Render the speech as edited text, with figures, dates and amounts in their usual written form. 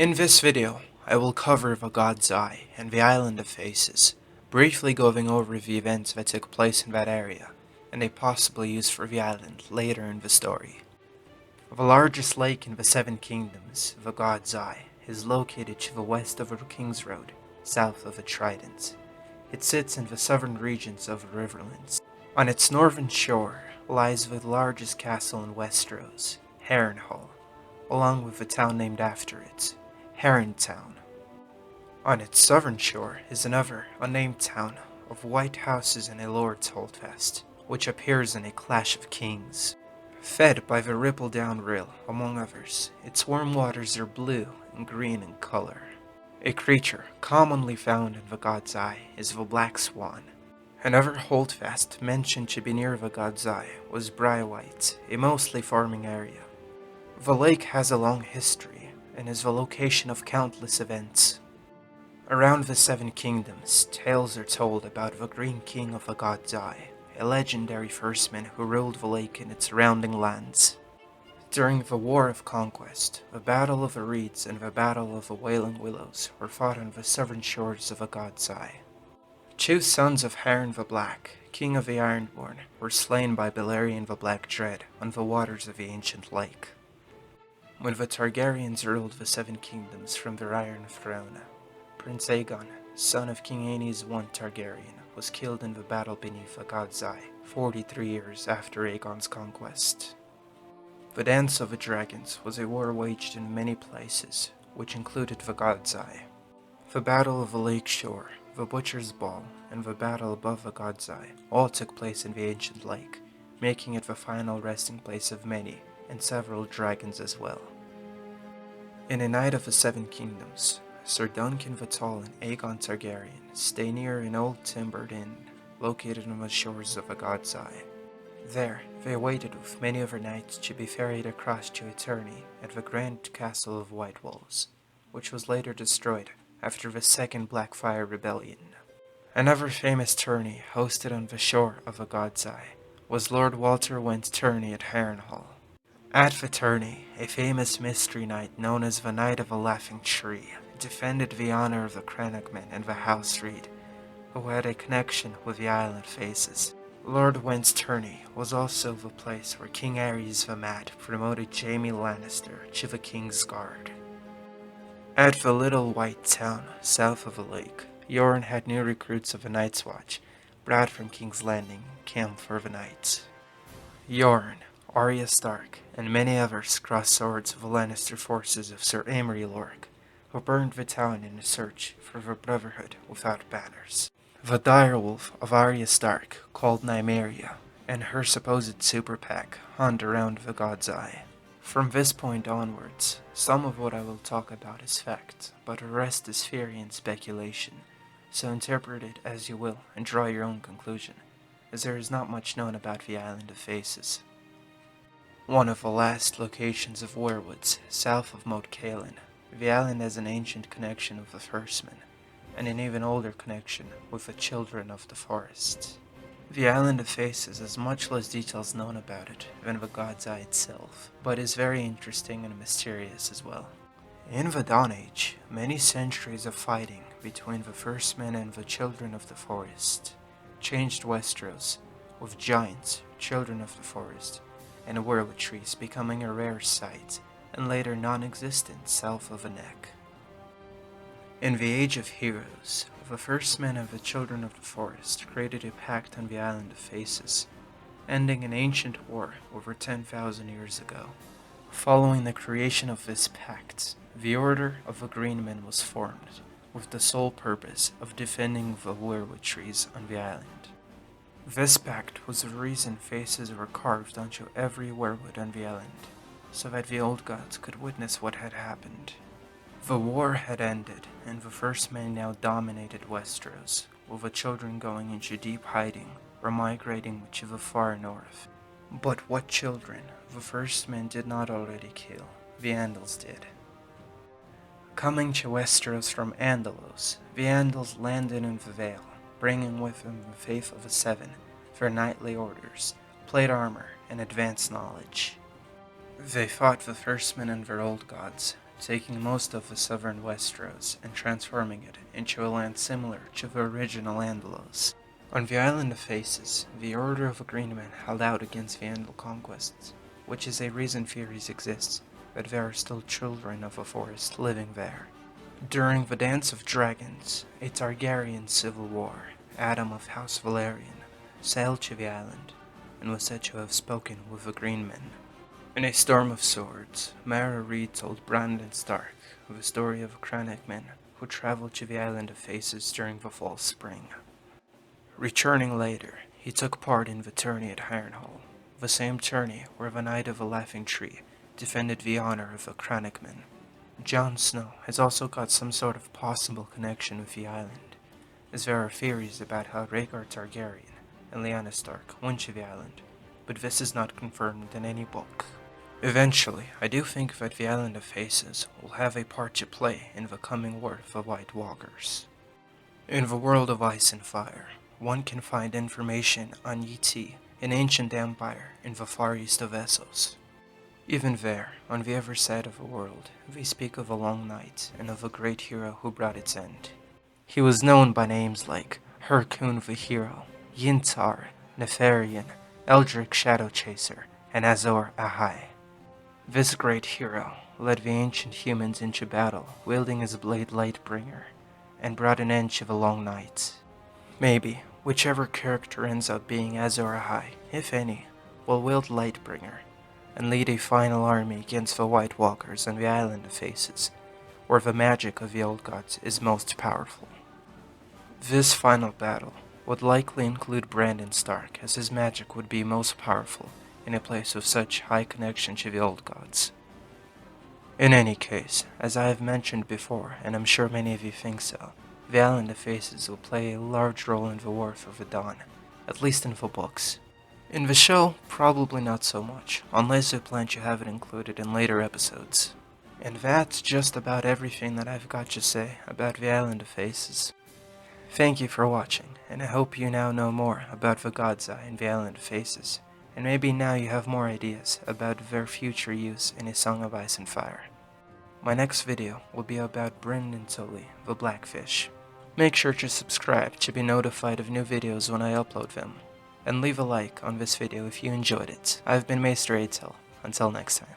In this video, I will cover the God's Eye and the Island of Faces, briefly going over the events that took place in that area, and a possible use for the island later in the story. The largest lake in the Seven Kingdoms, the God's Eye, is located to the west of the King's Road, south of the Trident. It sits in the southern regions of the Riverlands. On its northern shore lies the largest castle in Westeroes, Harrenhal, along with the town named after it, Town. On its southern shore is another unnamed town of white houses and a lord's holdfast, which appears in A Clash of Kings. Fed by the Ripple Down Rill, among others, its warm waters are blue and green in color. A creature commonly found in the God's Eye is the Black Swan. Another holdfast mentioned to be near the God's Eye was Brywhite, a mostly farming area. The lake has a long history and is the location of countless events. Around the Seven Kingdoms, tales are told about the Green King of the God's Eye, a legendary firstman who ruled the lake and its surrounding lands. During the War of Conquest, the Battle of the Reeds and the Battle of the Wailing Willows were fought on the southern shores of the God's Eye. Two sons of Harren the Black, King of the Ironborn, were slain by Balerion the Black Dread on the waters of the ancient lake. When the Targaryens ruled the Seven Kingdoms from their Iron Throne, Prince Aegon, son of King Aenys I Targaryen, was killed in the battle beneath the God's Eye, 43 years after Aegon's conquest. The Dance of the Dragons was a war waged in many places, which included the God's Eye. The Battle of the Lake Shore, the Butcher's Ball, and the battle above the God's Eye all took place in the ancient lake, making it the final resting place of many, and several dragons as well. In A Night of the Seven Kingdoms, Sir Duncan the Tall and Aegon Targaryen stay near an old timbered inn located on the shores of the God's Eye. There, they waited with many other knights to be ferried across to Eternity at the grand castle of White Walls, which was later destroyed after the Second Blackfire Rebellion. Another famous tourney hosted on the shore of the God's Eye was Lord Walter Went's tourney at Harrenhal. At the tourney, a famous mystery knight known as the Knight of the Laughing Tree defended the honor of the Crannogmen and the House Reed, who had a connection with the Island Faces. Lord Went's tourney was also the place where King Aerys the Mad promoted Jaime Lannister to the King's Guard. At the little white town south of the lake, Yoren had new recruits of the Night's Watch brought from King's Landing camp for the night. Yoren, Arya Stark, and many others crossed swords with the Lannister forces of Sir Amory Lorch, who burned the town in a search for the Brotherhood without banners. The direwolf of Arya Stark, called Nymeria, and her supposed super pack hunt around the God's Eye. From this point onwards, some of what I will talk about is fact, but the rest is theory and speculation, so interpret it as you will and draw your own conclusion, as there is not much known about the Island of Faces. One of the last locations of Weirwoods, south of Moat Cailin, the island has an ancient connection with the Firstmen, and an even older connection with the Children of the Forest. The Island of Faces has much less details known about it than the God's Eye itself, but is very interesting and mysterious as well. In the Dawn Age, many centuries of fighting between the Firstmen and the Children of the Forest changed Westeros, with giants, Children of the Forest, and Weirwood Trees becoming a rare sight, and later non-existent south of the Neck. In the Age of Heroes, the Firstmen of the Children of the Forest created a pact on the Island of Faces, ending an ancient war over 10,000 years ago. Following the creation of this pact, the Order of the Green Men was formed, with the sole purpose of defending the Weirwood Trees on the island. This pact was the reason faces were carved onto every weirwood on the island, so that the old gods could witness what had happened. The war had ended, and the Firstmen now dominated Westeros, with the children going into deep hiding or migrating to the far north. But what children the Firstmen did not already kill, the Andals did. Coming to Westeros from Andalos, the Andals landed in the Vale, bringing with them the Faith of the Seven, their knightly orders, plate armor, and advanced knowledge. They fought the Firstmen and their old gods, taking most of the southern Westeroes and transforming it into a land similar to the original Andalos. On the Island of Faces, the Order of Agreement held out against the Andal conquests, which is a reason theories exist that there are still children of the forest living there. During the Dance of Dragons, a Targaryen civil war, Adam of House Valyrian sailed to the island and was said to have spoken with the Green Men. In a storm of swords, Mara Reed told Brandon Stark the story of Cranach men who traveled to the Island of Faces during the fall spring. Returning later, he took part in the tourney at Harrenhal, the same tourney where the Knight of the Laughing Tree defended the honor of the Cranach men. Jon Snow has also got some sort of possible connection with the island, as there are theories about how Rhaegar Targaryen and Lyanna Stark went to the island, but this is not confirmed in any book. Eventually, I do think that the Island of Faces will have a part to play in the coming war of the White Walkers. In the world of Ice and Fire, one can find information on Yi, an ancient empire in the far east of Essos. Even there, on the other side of the world, they speak of a long night and of a great hero who brought its end. He was known by names like Hyrkoon the Hero, Yintar, Nefarian, Eldrick Shadow Chaser, and Azor Ahai. This great hero led the ancient humans into battle, wielding his blade Lightbringer, and brought an end to the long night. Maybe, whichever character ends up being Azor Ahai, if any, will wield Lightbringer, and lead a final army against the White Walkers on the Island of Faces, where the magic of the old gods is most powerful. This final battle would likely include Brandon Stark, as his magic would be most powerful in a place of such high connection to the old gods. In any case, as I have mentioned before, and I'm sure many of you think so, the Island of Faces will play a large role in the War for the Dawn, at least in the books. In the show, probably not so much, unless they plan to have it included in later episodes. And that's just about everything that I've got to say about the Island of Faces. Thank you for watching, and I hope you now know more about the God's Eye and the Island of Faces, and maybe now you have more ideas about their future use in A Song of Ice and Fire. My next video will be about Bryn and Tully, the Blackfish. Make sure to subscribe to be notified of new videos when I upload them, and leave a like on this video if you enjoyed it. I've been Maester Atale. Until next time.